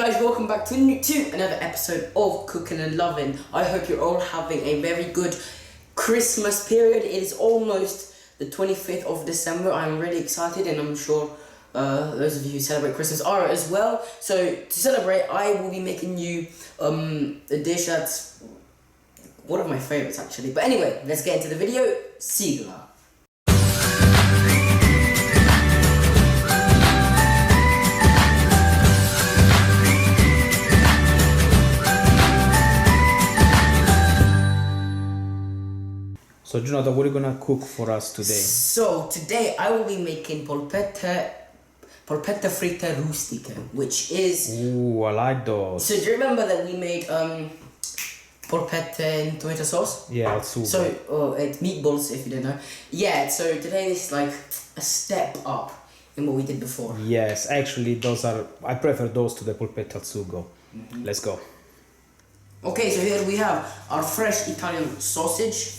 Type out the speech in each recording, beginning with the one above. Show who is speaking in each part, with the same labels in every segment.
Speaker 1: guys, welcome back to another episode of Cooking and Loving. I hope you're all having a very good Christmas period. It is almost the 25th of December. I'm really excited, and I'm sure those of you who celebrate Christmas are as well. So to celebrate, I will be making you a dish that's one of my favorites actually. But anyway, let's get into the video. Sigla.
Speaker 2: So Jonathan, what are you gonna cook for us today?
Speaker 1: So today I will be making polpette fritte rustiche, which is...
Speaker 2: Ooh, I like those.
Speaker 1: So do you remember that we made polpette in tomato sauce?
Speaker 2: Yeah, it's super.
Speaker 1: So it's meatballs, if you didn't know. Yeah, so today is like a step up in what we did before.
Speaker 2: Yes, actually those are, I prefer those to the polpette al sugo. Mm-hmm. Let's go.
Speaker 1: Okay, so here we have our fresh Italian sausage.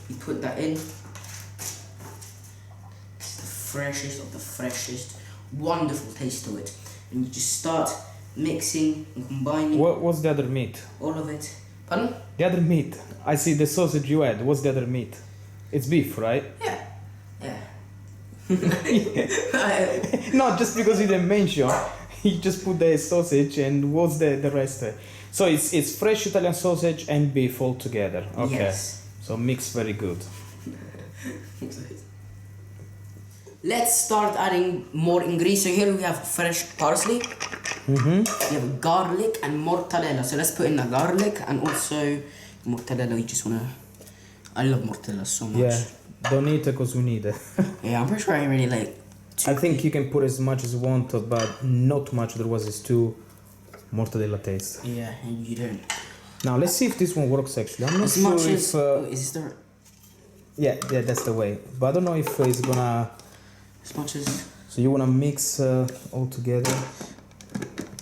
Speaker 1: We put that in. It's the freshest of the freshest. Wonderful taste to it. And you just start mixing and combining.
Speaker 2: What's the other meat?
Speaker 1: All of it. Pardon?
Speaker 2: The other meat. I see the sausage you had. What's the other meat? It's beef, right?
Speaker 1: Yeah.
Speaker 2: No, just because you didn't mention. You just put the sausage and what's the rest? So it's fresh Italian sausage and beef all together. Okay.
Speaker 1: Yes.
Speaker 2: So mix very good.
Speaker 1: Let's start adding more ingredients. So here we have fresh parsley. We have garlic and mortadella. So let's put in the garlic and also mortadella. You just wanna. I love mortadella so much.
Speaker 2: Yeah, don't eat it because we need it.
Speaker 1: Yeah, I'm pretty sure I really like.
Speaker 2: I think you can put as much as you want, but not too much. Otherwise, it's too mortadella taste.
Speaker 1: Yeah, and you don't.
Speaker 2: Now let's see if this one works actually. I'm not
Speaker 1: as
Speaker 2: sure
Speaker 1: much
Speaker 2: if...
Speaker 1: as, is this the...
Speaker 2: Yeah, that's the way. But I don't know if it's gonna...
Speaker 1: As much as...
Speaker 2: So you wanna mix all together.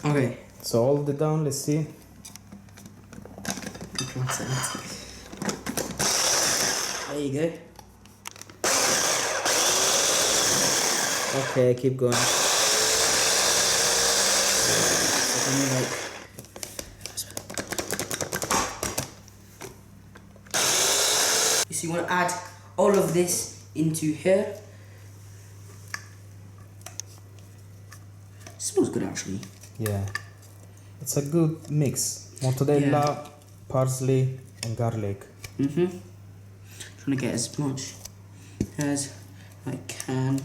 Speaker 1: Okay.
Speaker 2: So hold it down, let's see.
Speaker 1: Okay, one second. There you go.
Speaker 2: Okay, keep going.
Speaker 1: So you want to add all of this into here. Smells good actually.
Speaker 2: Yeah, it's a good mix. Mortadella, parsley, and garlic.
Speaker 1: Trying to get as much as I can.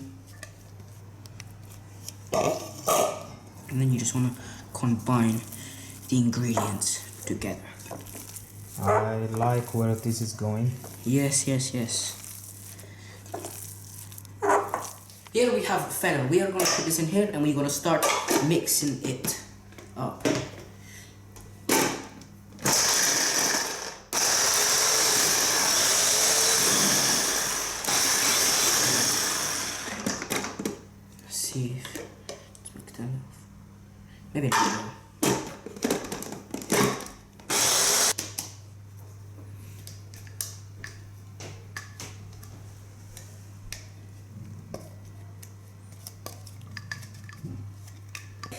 Speaker 1: And then you just want to combine the ingredients together.
Speaker 2: I like where this is going.
Speaker 1: Yes. Here we have fennel. We are going to put this in here and we're going to start mixing it up. Let's see if it's mixed enough. Maybe not.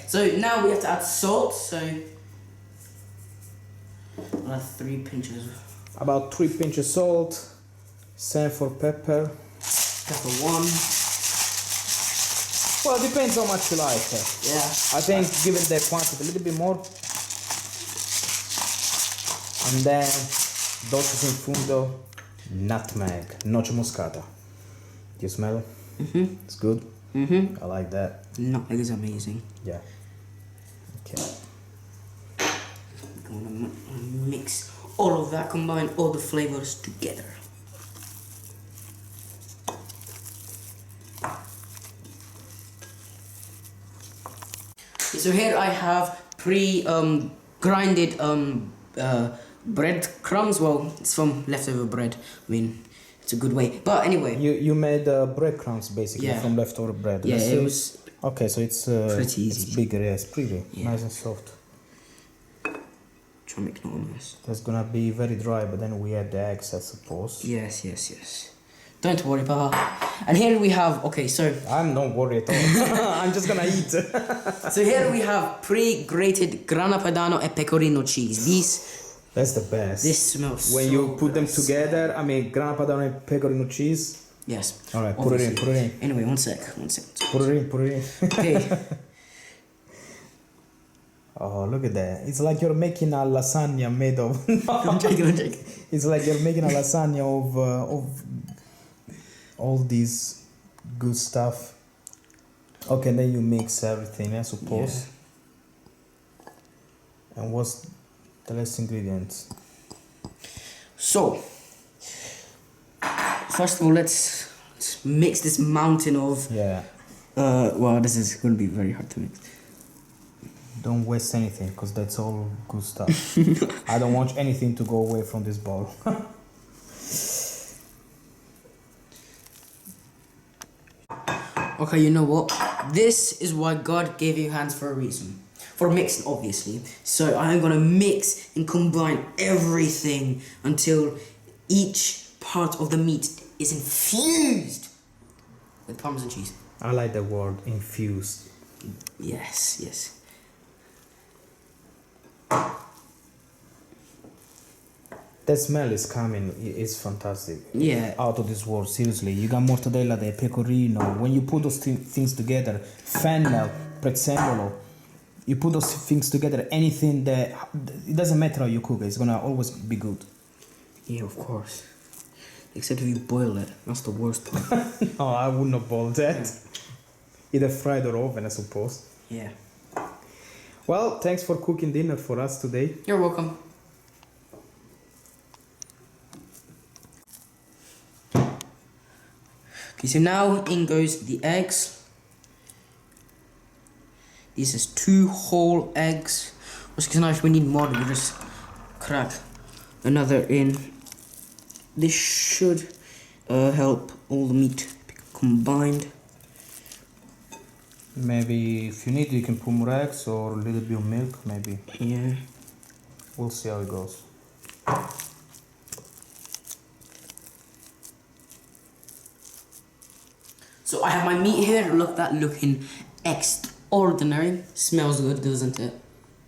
Speaker 1: So now we have to add salt, so I'll add 3 pinches.
Speaker 2: About 3 pinches salt, same for pepper.
Speaker 1: Pepper 1.
Speaker 2: Well, it depends how much you like.
Speaker 1: Yeah.
Speaker 2: I think given the quantity a little bit more. And then, dolces in fundo, nutmeg, noce moscata. Do you smell it? It's good? I like that.
Speaker 1: Nutmeg is amazing.
Speaker 2: Yeah. Okay.
Speaker 1: I'm gonna mix all of that, combine all the flavors together. So here I have grinded bread crumbs. Well, it's from leftover bread. I mean, it's a good way. But anyway.
Speaker 2: You made breadcrumbs basically from leftover bread.
Speaker 1: Yeah, it was.
Speaker 2: Okay, so it's
Speaker 1: pretty easy.
Speaker 2: It's bigger, yeah, it's pretty nice and soft.
Speaker 1: Try to make no mess.
Speaker 2: That's gonna be very dry, but then we add the eggs, I suppose.
Speaker 1: Yes. Don't worry, Papa. And here we have, okay, so
Speaker 2: I'm not worried at all. I'm just gonna eat.
Speaker 1: so here we have pre-grated grana padano and pecorino cheese.
Speaker 2: That's the best.
Speaker 1: This smells
Speaker 2: when
Speaker 1: so
Speaker 2: you put them
Speaker 1: good.
Speaker 2: together. I mean, grana padano and pecorino cheese.
Speaker 1: Yes.
Speaker 2: All right,
Speaker 1: obviously.
Speaker 2: put it in.
Speaker 1: Anyway, one sec.
Speaker 2: Put it in.
Speaker 1: Okay.
Speaker 2: Oh, look at that. It's like you're making a lasagna made of...
Speaker 1: I'm joking.
Speaker 2: It's like you're making a lasagna of all these good stuff. Okay, then you mix everything, I suppose. Yeah. And what's the last ingredient?
Speaker 1: So, first of all, let's mix this mountain of...
Speaker 2: Yeah.
Speaker 1: Wow, this is going to be very hard to mix.
Speaker 2: Don't waste anything, because that's all good stuff. I don't want anything to go away from this bowl.
Speaker 1: Okay, you know what? This is why God gave you hands for a reason. For mixing, obviously. So I'm gonna mix and combine everything until each part of the meat is infused with Parmesan cheese.
Speaker 2: I like the word infused.
Speaker 1: Yes.
Speaker 2: The smell is coming. It's fantastic.
Speaker 1: Yeah.
Speaker 2: Out of this world, seriously. You got mortadella, the pecorino. When you put those things together, fennel, prezzemolo, you put those things together, anything that... It doesn't matter how you cook it. It's gonna always be good.
Speaker 1: Yeah, of course. Except if you boil it. That's the worst part.
Speaker 2: No, I would not boil that. Either fried or oven, I suppose.
Speaker 1: Yeah.
Speaker 2: Well, thanks for cooking dinner for us today.
Speaker 1: You're welcome. Okay, so now in goes the eggs. This is 2 whole eggs. Because now if we need more, we just crack another in. This should help all the meat be combined.
Speaker 2: Maybe if you need, you can put more eggs or a little bit of milk, maybe.
Speaker 1: Yeah.
Speaker 2: We'll see how it goes.
Speaker 1: So I have my meat here. Look, that looking extraordinary. Smells good, doesn't it?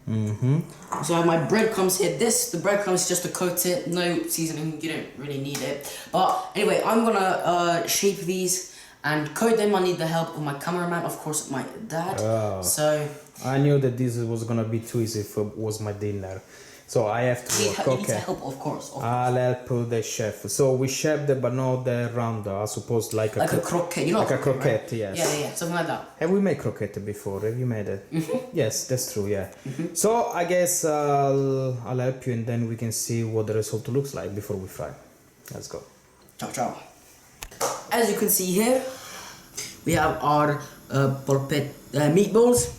Speaker 2: Mm-hmm.
Speaker 1: So I have my breadcrumbs here. The breadcrumbs just to coat it. No seasoning, you don't really need it. But anyway, I'm gonna shape these and coat them. I need the help of my cameraman, of course, my dad.
Speaker 2: Oh.
Speaker 1: So
Speaker 2: I knew that this was gonna be too easy if it was my dinner. So I have to work.
Speaker 1: you need
Speaker 2: Okay.
Speaker 1: help, of course.
Speaker 2: I'll help the chef. So we shaped it, but not the round, I suppose, like
Speaker 1: a croquette, you know?
Speaker 2: like a croquette,
Speaker 1: right?
Speaker 2: yes.
Speaker 1: Yeah, something like that.
Speaker 2: Have we made croquette before? Have you made it?
Speaker 1: Mm-hmm.
Speaker 2: Yes, that's true, yeah. Mm-hmm. So I guess I'll help you and then we can see what the result looks like before we fry. Let's go.
Speaker 1: Ciao. As you can see here, we have our polpette meatballs.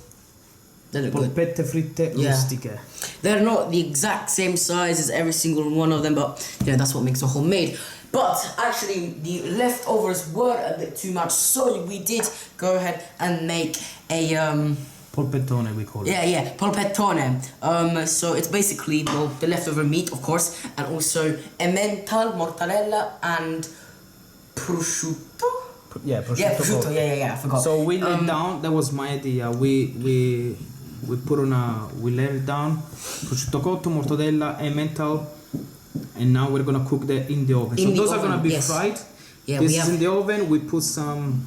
Speaker 1: They look good.
Speaker 2: Polpette fritte
Speaker 1: Yeah.
Speaker 2: rustiche.
Speaker 1: They're not the exact same size as every single one of them, but yeah, that's what makes a homemade. But actually, the leftovers were a bit too much, so we did go ahead and make a
Speaker 2: Polpettone we call it.
Speaker 1: yeah, polpettone. So it's basically the leftover meat, of course, and also emmental, mortadella, and prosciutto.
Speaker 2: Yeah, prosciutto.
Speaker 1: Yeah, I forgot.
Speaker 2: So we laid down. That was my idea. We laid it down. Prosciutto cotto, mortadella, emmental, and now we're gonna cook that in the oven. So those are gonna be fried.
Speaker 1: Yeah,
Speaker 2: this is in the oven. We put some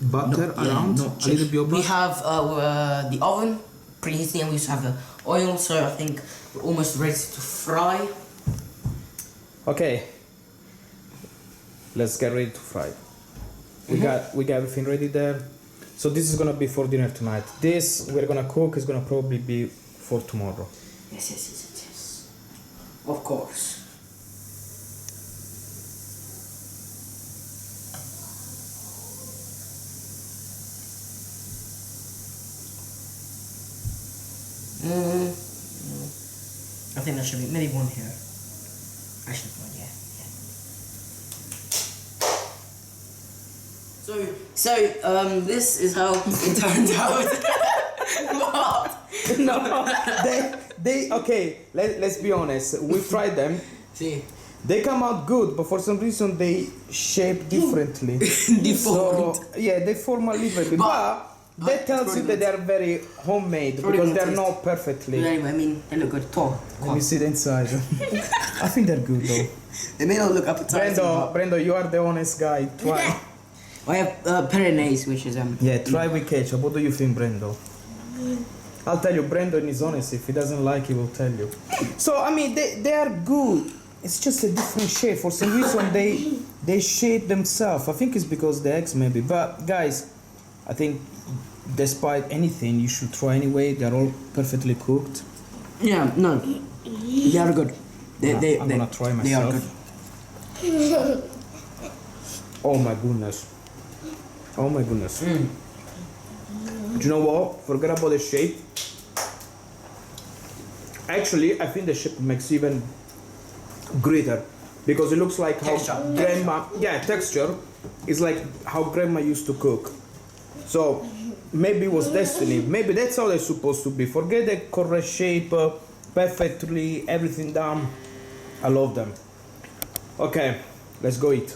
Speaker 2: butter around, a little bit of butter.
Speaker 1: We have the oven preheating, and we also have the oil. So I think we're almost ready to fry.
Speaker 2: Okay. Let's get ready to fry. We got everything ready there. So this is gonna be for dinner tonight. This we're gonna cook is gonna probably be for tomorrow.
Speaker 1: Yes. Of course. I think there should be maybe one here. Actually, one, yeah. So this is how it turned out. What?
Speaker 2: No, they okay. Let's be honest. We fried them.
Speaker 1: See.
Speaker 2: They come out good, but for some reason they shape differently.
Speaker 1: Deformed.
Speaker 2: So yeah, they form a little bit, but that tells you that they are very homemade because they are not perfectly.
Speaker 1: Yeah, anyway, I mean, they look good. Tall.
Speaker 2: Let me see the inside. I think they're good though.
Speaker 1: They may not look appetizing.
Speaker 2: Brendo, you are the honest guy. Try.
Speaker 1: I have Pyrenees, which is
Speaker 2: Yeah, try with ketchup. What do you think, Brendo? I'll tell you, Brandon is honest. If he doesn't like, he will tell you. So I mean, they are good. It's just a different shape. For some reason, they shape themselves. I think it's because the eggs maybe. But guys, I think despite anything, you should try anyway. They're all perfectly cooked.
Speaker 1: Yeah, no, they are good.
Speaker 2: I'm gonna try myself.
Speaker 1: They are good.
Speaker 2: Oh my goodness. Oh my goodness. Do you know what? Forget about the shape. Actually, I think the shape makes even greater because it looks like how grandma. Yeah, texture is like how grandma used to cook. So maybe it was destiny. Maybe that's how they're supposed to be. Forget the correct shape, perfectly everything done. I love them. Okay, let's go eat.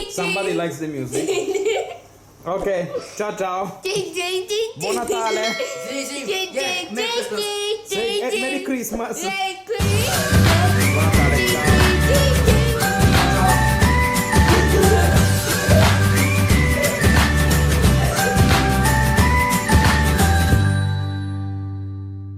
Speaker 2: Somebody likes the music. Okay, ciao ciao. Buon Natale.
Speaker 1: Yeah, Merry Christmas.
Speaker 2: Say Merry Christmas.
Speaker 3: Merry Christmas.